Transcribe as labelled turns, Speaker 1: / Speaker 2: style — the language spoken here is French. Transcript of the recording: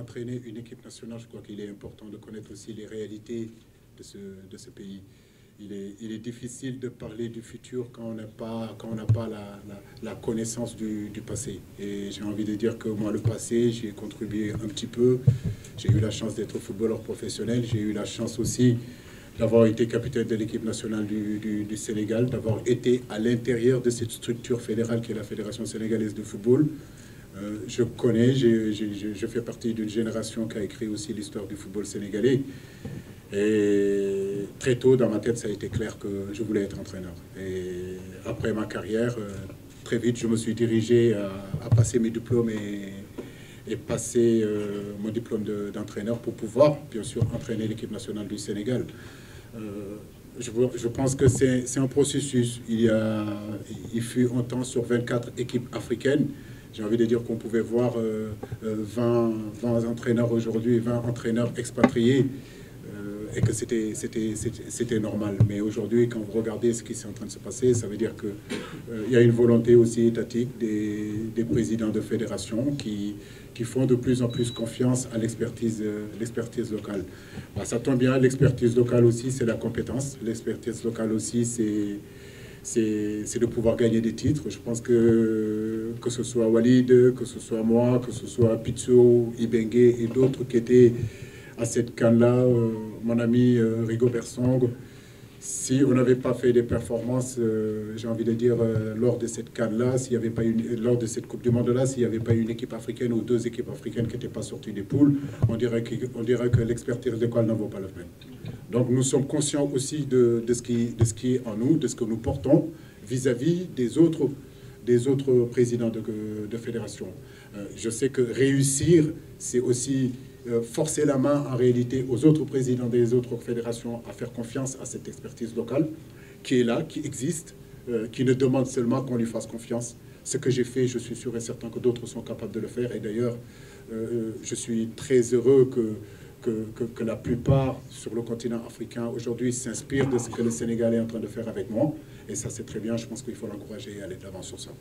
Speaker 1: entraîner une équipe nationale, je crois qu'il est important de connaître aussi les réalités de ce pays. Il est difficile de parler du futur quand on n'a pas la connaissance du passé. Et j'ai envie de dire que moi, le passé, j'y ai contribué un petit peu. J'ai eu la chance d'être footballeur professionnel. J'ai eu la chance aussi d'avoir été capitaine de l'équipe nationale du Sénégal, d'avoir été à l'intérieur de cette structure fédérale qui est la Fédération sénégalaise de football. Je connais, je fais partie d'une génération qui a écrit aussi l'histoire du football sénégalais. Et très tôt, dans ma tête, ça a été clair que je voulais être entraîneur. Et après ma carrière, très vite, je me suis dirigé à passer mes diplômes et passer mon diplôme d'entraîneur pour pouvoir, bien sûr, entraîner l'équipe nationale du Sénégal. Je pense que c'est un processus. Il fut un temps sur 24 équipes africaines. J'ai envie de dire qu'on pouvait voir 20 entraîneurs aujourd'hui, 20 entraîneurs expatriés, et que c'était normal. Mais aujourd'hui, quand vous regardez ce qui est en train de se passer, ça veut dire qu'il y a une volonté aussi étatique des présidents de fédération qui font de plus en plus confiance à l'expertise locale. Bah, ça tombe bien, l'expertise locale aussi, c'est la compétence. L'expertise locale aussi, c'est de pouvoir gagner des titres. Je pense que ce soit Walid, que ce soit moi, que ce soit Pitso, Ibengue et d'autres qui étaient à cette CAN-là, mon ami Rigobert Song, si on n'avait pas fait des performances, j'ai envie de dire, lors de cette CAN-là, lors de cette Coupe du Monde-là, s'il n'y avait pas une équipe africaine ou deux équipes africaines qui n'étaient pas sorties des poules, on dirait que l'expertise locale n'en vaut pas la peine. Donc nous sommes conscients aussi de ce qui est en nous, de ce que nous portons vis-à-vis des autres présidents de fédération. Je sais que réussir, c'est aussi forcer la main en réalité aux autres présidents des autres fédérations à faire confiance à cette expertise locale qui est là, qui existe, qui ne demande seulement qu'on lui fasse confiance. Ce que j'ai fait, je suis sûr et certain que d'autres sont capables de le faire. Et d'ailleurs, je suis très heureux que la plupart sur le continent africain aujourd'hui s'inspirent de ce que le Sénégal est en train de faire avec moi. Et ça, c'est très bien. Je pense qu'il faut l'encourager et aller de l'avant sur ça.